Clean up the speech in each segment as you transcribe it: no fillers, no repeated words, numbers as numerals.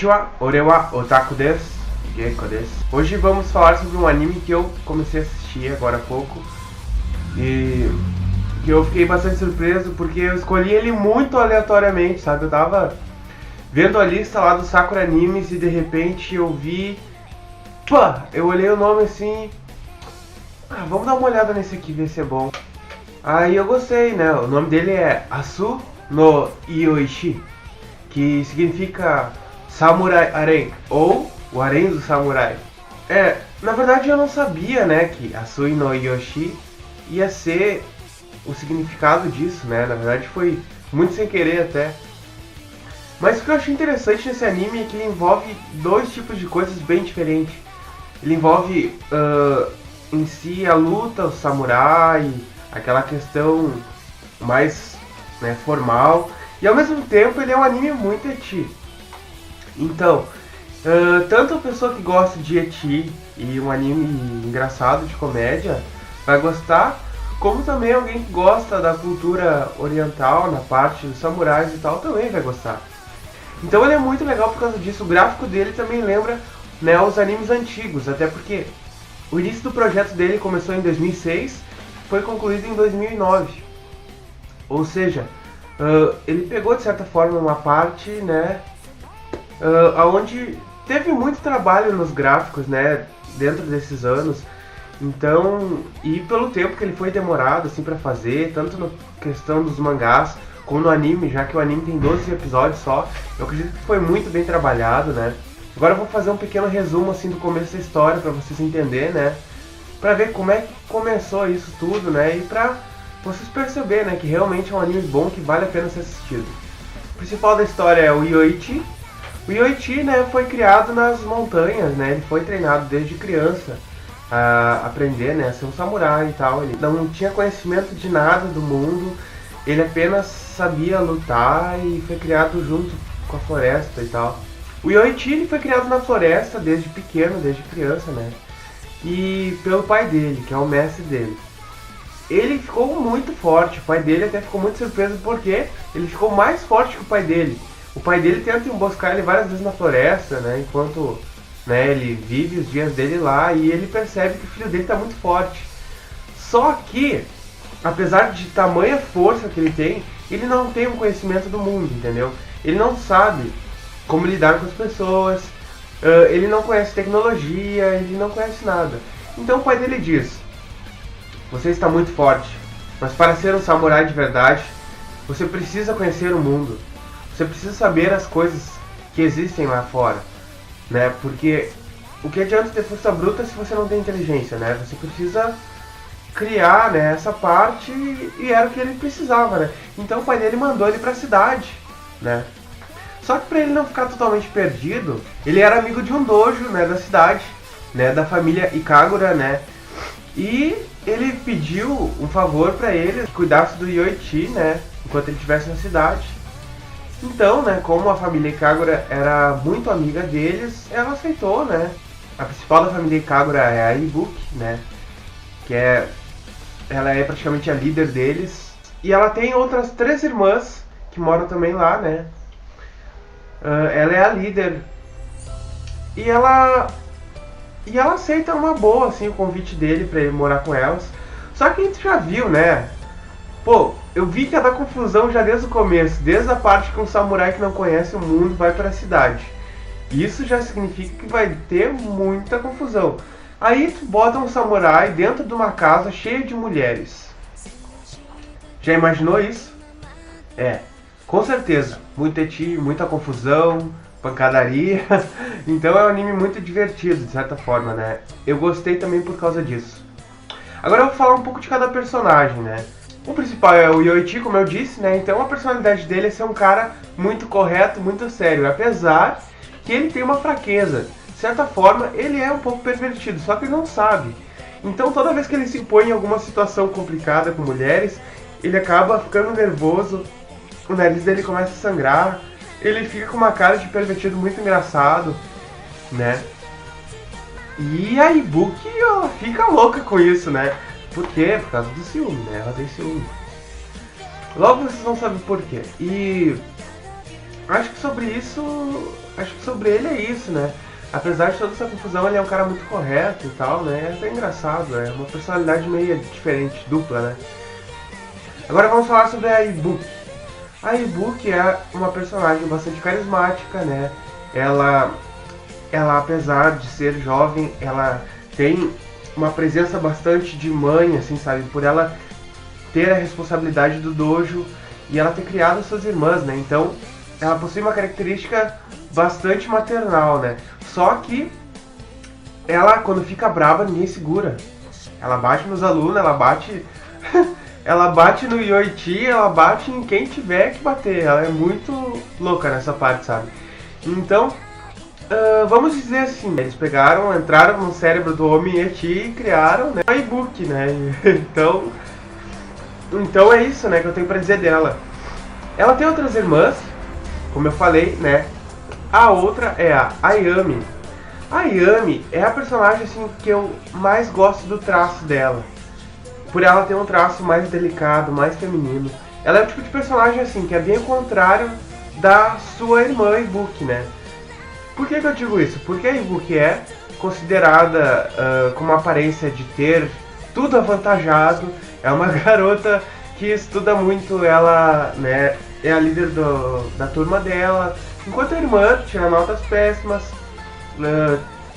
Konnichiwa, ore wa otaku desu, Geko desu. Hoje vamos falar sobre um anime que eu comecei a assistir agora há pouco e que eu fiquei bastante surpreso porque eu escolhi ele muito aleatoriamente, sabe? Eu tava vendo a lista lá do Sakura Animes e de repente eu vi... Pá! Eu olhei o nome assim... vamos dar uma olhada nesse aqui, ver se é bom. Aí eu gostei, né? O nome dele é Asu no Yoichi, que significa Samurai Aren, ou o Harém do Samurai. Na verdade eu não sabia, né, que Asui no Yoshi ia ser o significado disso, né? Na verdade foi muito sem querer até. Mas o que eu achei interessante nesse anime é que ele envolve dois tipos de coisas bem diferentes. Ele envolve em si a luta, o samurai, aquela questão mais, né, formal. E ao mesmo tempo ele é um anime muito ecchi. Então, tanto a pessoa que gosta de ecchi e um anime engraçado de comédia vai gostar, como também alguém que gosta da cultura oriental, na parte dos samurais e tal, também vai gostar. Então ele é muito legal por causa disso. O gráfico dele também lembra, né, os animes antigos, até porque o início do projeto dele começou em 2006, foi concluído em 2009. Ou seja, ele pegou de certa forma uma parte, né, onde teve muito trabalho nos gráficos, né, dentro desses anos. Então, e pelo tempo que ele foi demorado assim para fazer, tanto na questão dos mangás como no anime, já que o anime tem 12 episódios só, eu acredito que foi muito bem trabalhado, né. Agora eu vou fazer um pequeno resumo assim do começo da história para vocês entenderem, né, para ver como é que começou isso tudo, né, e para vocês perceberem, né, que realmente é um anime bom que vale a pena ser assistido. O principal da história é o Yoichi. O Yoichi, né, foi criado nas montanhas, né, ele foi treinado desde criança a aprender, né, a ser um samurai e tal. Ele não tinha conhecimento de nada do mundo, ele apenas sabia lutar e foi criado junto com a floresta e tal. O Yoichi, ele foi criado na floresta desde pequeno, desde criança, né, e pelo pai dele, que é o mestre dele. Ele ficou muito forte, o pai dele até ficou muito surpreso porque ele ficou mais forte que o pai dele. O pai dele tenta emboscar ele várias vezes na floresta, né, enquanto, né, ele vive os dias dele lá, e ele percebe que o filho dele está muito forte. Só que, apesar de tamanha força que ele tem, ele não tem um conhecimento do mundo, entendeu? Ele não sabe como lidar com as pessoas, ele não conhece tecnologia, ele não conhece nada. Então o pai dele diz: você está muito forte, mas para ser um samurai de verdade, você precisa conhecer o mundo. Você precisa saber as coisas que existem lá fora, né? Porque o que adianta ter força bruta se você não tem inteligência, né? Você precisa criar, né, essa parte, e era o que ele precisava, né? Então o pai dele mandou ele para a cidade, né? Só que para ele não ficar totalmente perdido, ele era amigo de um dojo, né, da cidade, né, da família Ikagura, né? E ele pediu um favor para ele, que cuidasse do Yoichi, né, enquanto ele estivesse na cidade. Então, né, como a família Ikagura era muito amiga deles, ela aceitou, né. A principal da família Ikagura é a Ibuki, né, ela é praticamente a líder deles. E ela tem outras 3 irmãs que moram também lá, né. Ela é a líder. E ela aceita uma boa, assim, o convite dele pra ele morar com elas. Só que a gente já viu, né? Pô, eu vi que ia dar confusão já desde o começo. Desde a parte que um samurai que não conhece o mundo vai para a cidade. Isso já significa que vai ter muita confusão. Aí tu bota um samurai dentro de uma casa cheia de mulheres. Já imaginou isso? Com certeza. Muito ecchi, muita confusão, pancadaria. Então é um anime muito divertido, de certa forma, né? Eu gostei também por causa disso. Agora eu vou falar um pouco de cada personagem, né? O principal é o Yoichi, como eu disse, né? Então a personalidade dele é ser um cara muito correto, muito sério. Apesar que ele tem uma fraqueza. De certa forma, ele é um pouco pervertido, só que ele não sabe. Então toda vez que ele se impõe em alguma situação complicada com mulheres, ele acaba ficando nervoso, o nariz dele começa a sangrar, ele fica com uma cara de pervertido muito engraçado, né? E a Ibuki, ela fica louca com isso, né? Por quê? Por causa do ciúme, né? Ela tem ciúme. Logo vocês vão saber por quê. E acho que sobre isso acho que sobre ele é isso, né? Apesar de toda essa confusão, ele é um cara muito correto e tal, né? É até engraçado, é uma personalidade meio diferente, dupla, né? Agora vamos falar sobre a Ibuki. A Ibuki é uma personagem bastante carismática, né? Ela, apesar de ser jovem, ela tem uma presença bastante de mãe, assim, sabe? Por ela ter a responsabilidade do dojo e ela ter criado suas irmãs, né? Então, ela possui uma característica bastante maternal, né? Só que ela, quando fica brava, ninguém segura. Ela bate nos alunos, ela bate ela bate no Yoichi, ela bate em quem tiver que bater. Ela é muito louca nessa parte, sabe? Então, vamos dizer assim, eles entraram no cérebro do homem Eti e criaram, né, a Ibuki, né? Então é isso, né, que eu tenho pra dizer dela. Ela tem outras irmãs, como eu falei, né? A outra é a Ayami. A Ayami é a personagem assim que eu mais gosto do traço dela. Por ela ter um traço mais delicado, mais feminino. Ela é o tipo de personagem assim que é bem o contrário da sua irmã Ibuki, né? Por que eu digo isso? Porque a Ibuki é considerada com uma aparência de ter tudo avantajado. É uma garota que estuda muito, ela, né, é a líder da turma dela. Enquanto a irmã tira notas péssimas,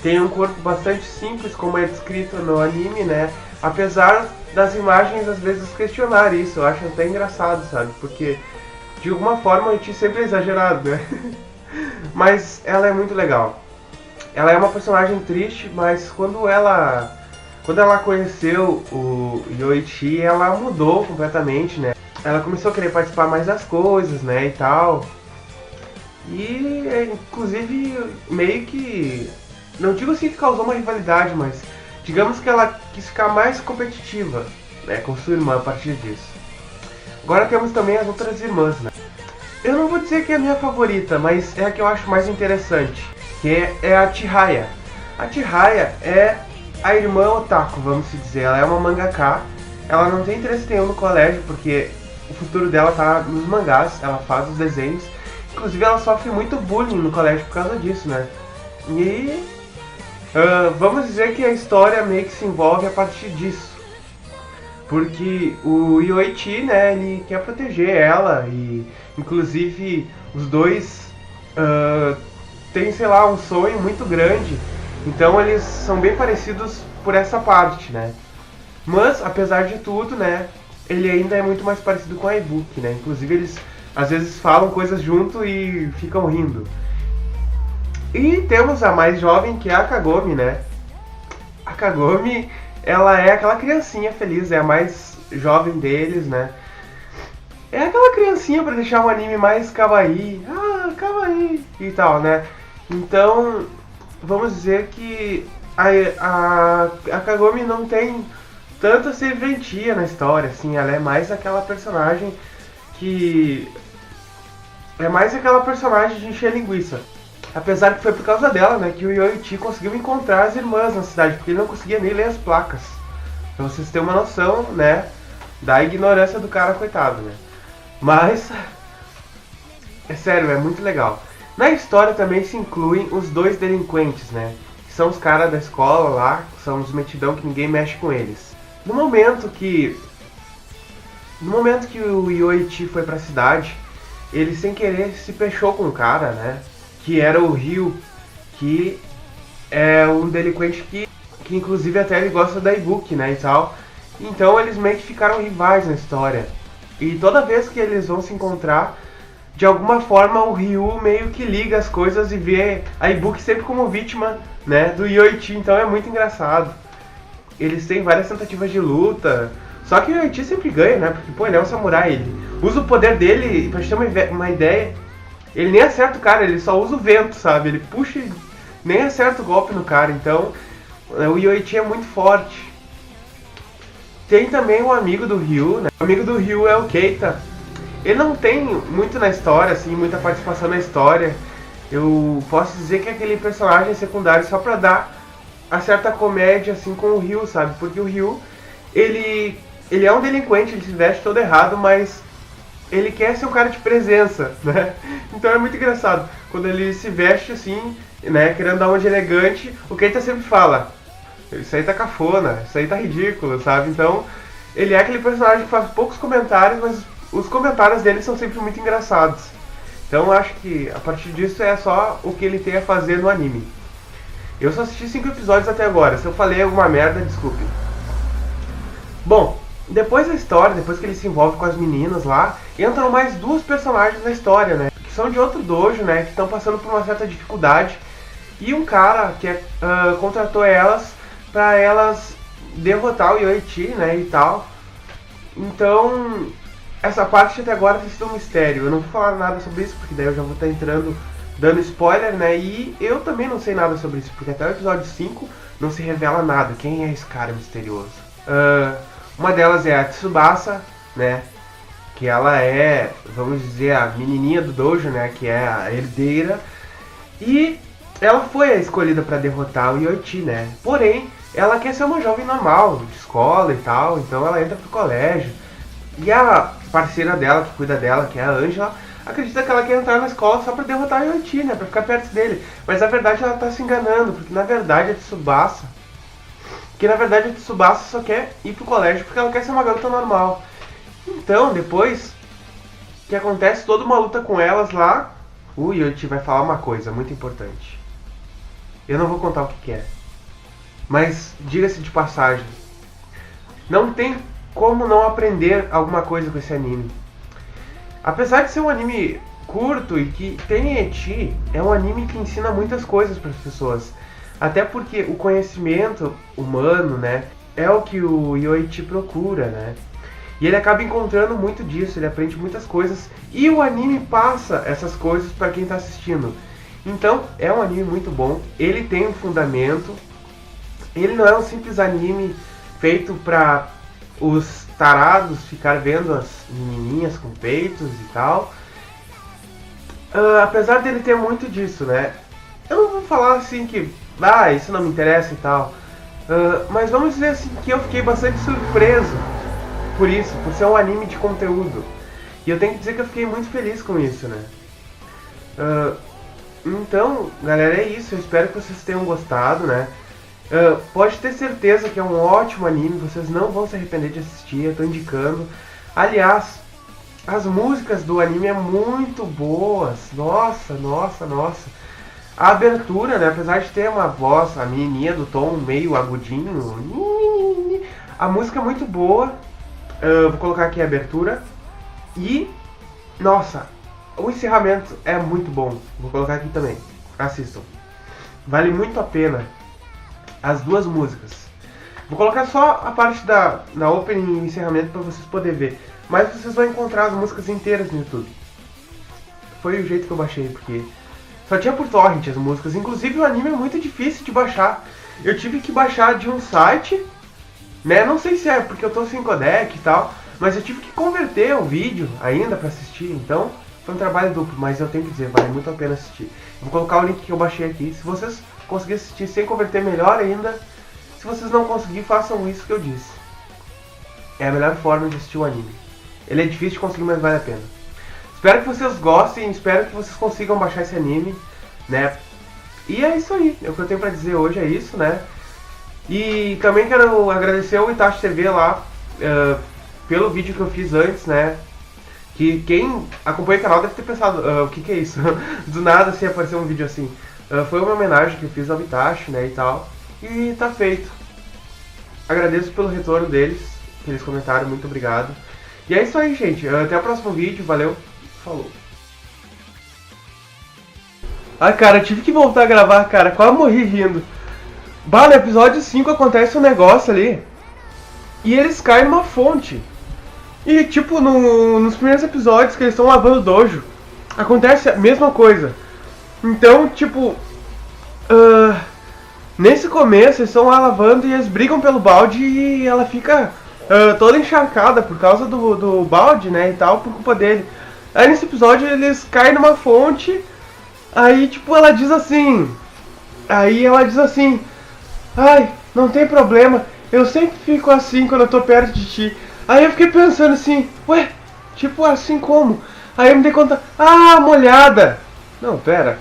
tem um corpo bastante simples, como é descrito no anime, né? Apesar das imagens às vezes questionar isso, eu acho até engraçado, sabe? Porque de alguma forma a gente sempre é exagerado, né? Mas ela é muito legal. Ela é uma personagem triste, mas quando ela conheceu o Yoichi, ela mudou completamente, né? Ela começou a querer participar mais das coisas, né, e tal. E, inclusive, meio que... Não digo assim que causou uma rivalidade, mas... Digamos que ela quis ficar mais competitiva, né, com sua irmã a partir disso. Agora temos também as outras irmãs, né? Eu não vou dizer que é a minha favorita, mas é a que eu acho mais interessante, que é a Chihaya. A Chihaya é a irmã otaku, vamos dizer. Ela é uma mangaka. Ela não tem interesse nenhum no colégio, porque o futuro dela tá nos mangás. Ela faz os desenhos. Inclusive ela sofre muito bullying no colégio por causa disso, né? E vamos dizer que a história meio que se envolve a partir disso. Porque o Yoichi, né, ele quer proteger ela e, inclusive, os dois têm, sei lá, um sonho muito grande. Então eles são bem parecidos por essa parte, né? Mas, apesar de tudo, né, ele ainda é muito mais parecido com a Ibuki, né? Inclusive eles, às vezes, falam coisas junto e ficam rindo. E temos a mais jovem, que é a Kagome, né? A Kagome, ela é aquela criancinha feliz, é a mais jovem deles, né? É aquela criancinha pra deixar o anime mais kawaii, kawaii e tal, né? Então, vamos dizer que a Kagome não tem tanta serventia na história, assim, ela é mais aquela personagem que... É mais aquela personagem de encher linguiça. Apesar que foi por causa dela, né, que o Yoichi conseguiu encontrar as irmãs na cidade, porque ele não conseguia nem ler as placas. Pra vocês terem uma noção, né, da ignorância do cara, coitado, né. Mas, é sério, é muito legal. Na história também se incluem os dois delinquentes, né, que são os caras da escola lá, que são os metidão que ninguém mexe com eles. No momento que o Yoichi foi pra cidade, ele sem querer se fechou com um cara, né, que era o Ryu, que é um delinquente que inclusive até ele gosta da Ibuki, né, e tal. Então eles meio que ficaram rivais na história. E toda vez que eles vão se encontrar, de alguma forma o Ryu meio que liga as coisas e vê a Ibuki sempre como vítima, né, do Yoichi, então é muito engraçado. Eles têm várias tentativas de luta, só que o Yoichi sempre ganha, né, porque pô, ele é um samurai, ele usa o poder dele, pra gente ter uma ideia, ele nem acerta o cara, ele só usa o vento, sabe? Ele puxa e nem acerta o golpe no cara. Então, o Yoichi é muito forte. Tem também o amigo do Ryu, né? O amigo do Ryu é o Keita. Ele não tem muito na história, assim, muita participação na história. Eu posso dizer que é aquele personagem secundário só pra dar a certa comédia, assim, com o Ryu, sabe? Porque o Ryu, ele é um delinquente, ele se veste todo errado, mas... ele quer ser um cara de presença, né? Então é muito engraçado. quando ele se veste assim, né, querendo dar uma de elegante, o Keita sempre fala: isso aí tá cafona, isso aí tá ridículo, sabe? Então, ele é aquele personagem que faz poucos comentários, mas os comentários dele são sempre muito engraçados. Então, eu acho que a partir disso é só o que ele tem a fazer no anime. Eu só assisti 5 episódios até agora. Se eu falei alguma merda, desculpe. Bom, depois da história, depois que ele se envolve com as meninas lá, entram mais 2 personagens na história, né? Que são de outro dojo, né? Que estão passando por uma certa dificuldade. E um cara que contratou elas pra elas derrotar o Yoichi, né? E tal. Então, essa parte até agora tem sido um mistério. Eu não vou falar nada sobre isso, porque daí eu já vou estar entrando, dando spoiler, né? E eu também não sei nada sobre isso, porque até o episódio 5 não se revela nada. Quem é esse cara misterioso? Uma delas é a Tsubasa, né? Que ela é, vamos dizer, a menininha do dojo, né? Que é a herdeira. E ela foi a escolhida para derrotar o Yoichi, né? Porém, ela quer ser uma jovem normal, de escola e tal. Então ela entra pro colégio. E a parceira dela, que cuida dela, que é a Angela, acredita que ela quer entrar na escola só pra derrotar o Yoichi, né? Pra ficar perto dele. Mas na verdade ela tá se enganando, porque na verdade a Tsubasa... só quer ir pro colégio porque ela quer ser uma garota normal. Então, depois que acontece toda uma luta com elas lá, o Yoichi vai falar uma coisa muito importante. Eu não vou contar o que é. Mas, diga-se de passagem, não tem como não aprender alguma coisa com esse anime. Apesar de ser um anime curto e que tem ecchi, é um anime que ensina muitas coisas para as pessoas. Até porque o conhecimento humano, né, é o que o Yoichi procura, né? E ele acaba encontrando muito disso, ele aprende muitas coisas e o anime passa essas coisas para quem está assistindo. Então, é um anime muito bom, ele tem um fundamento, ele não é um simples anime feito para os tarados ficar vendo as menininhas com peitos e tal. Apesar dele ter muito disso, né? Eu não vou falar assim que isso não me interessa e tal. Mas vamos dizer assim que eu fiquei bastante surpreso por isso, por ser um anime de conteúdo. E eu tenho que dizer que eu fiquei muito feliz com isso, né? Então, galera, é isso. Eu espero que vocês tenham gostado, né? Pode ter certeza que é um ótimo anime, vocês não vão se arrepender de assistir, eu tô indicando. Aliás, as músicas do anime é muito boas. Nossa. A abertura, né, apesar de ter uma voz, a menininha do tom meio agudinho, a música é muito boa. Vou colocar aqui a abertura. E, nossa, o encerramento é muito bom. Vou colocar aqui também. Assistam. Vale muito a pena as 2 músicas. Vou colocar só a parte da opening e encerramento para vocês poderem ver. Mas vocês vão encontrar as músicas inteiras no YouTube. Foi o jeito que eu baixei, porque só tinha por torrent as músicas. Inclusive o anime é muito difícil de baixar. Eu tive que baixar de um site, né? Não sei se é porque eu tô sem codec e tal, mas eu tive que converter o vídeo ainda para assistir. Então foi um trabalho duplo, mas eu tenho que dizer, vale muito a pena assistir. Vou colocar o link que eu baixei aqui. Se vocês conseguirem assistir sem converter, melhor ainda. Se vocês não conseguirem, façam isso que eu disse. É a melhor forma de assistir o anime. Ele é difícil de conseguir, mas vale a pena. Espero que vocês gostem, espero que vocês consigam baixar esse anime, né? E é isso aí, é o que eu tenho pra dizer hoje, é isso, né? E também quero agradecer ao Itachi TV lá, pelo vídeo que eu fiz antes, né? Que quem acompanha o canal deve ter pensado, o que é isso? Do nada assim apareceu um vídeo assim. Foi uma homenagem que eu fiz ao Itachi, né, e tal. E tá feito. Agradeço pelo retorno deles, que eles comentaram, muito obrigado. E é isso aí, gente. Até o próximo vídeo, valeu, falou. Cara, eu tive que voltar a gravar, cara, quase morri rindo. No episódio 5 acontece um negócio ali. E eles caem numa fonte. E tipo, nos primeiros episódios que eles estão lavando o dojo, acontece a mesma coisa. Então, tipo, nesse começo eles estão lá lavando e eles brigam pelo balde e ela fica toda encharcada por causa do balde, né, e tal, por culpa dele. Aí nesse episódio eles caem numa fonte, aí tipo ela diz assim, ai, não tem problema, eu sempre fico assim quando eu tô perto de ti. Aí eu fiquei pensando assim, ué, tipo assim como? Aí eu me dei conta, molhada. Não, pera.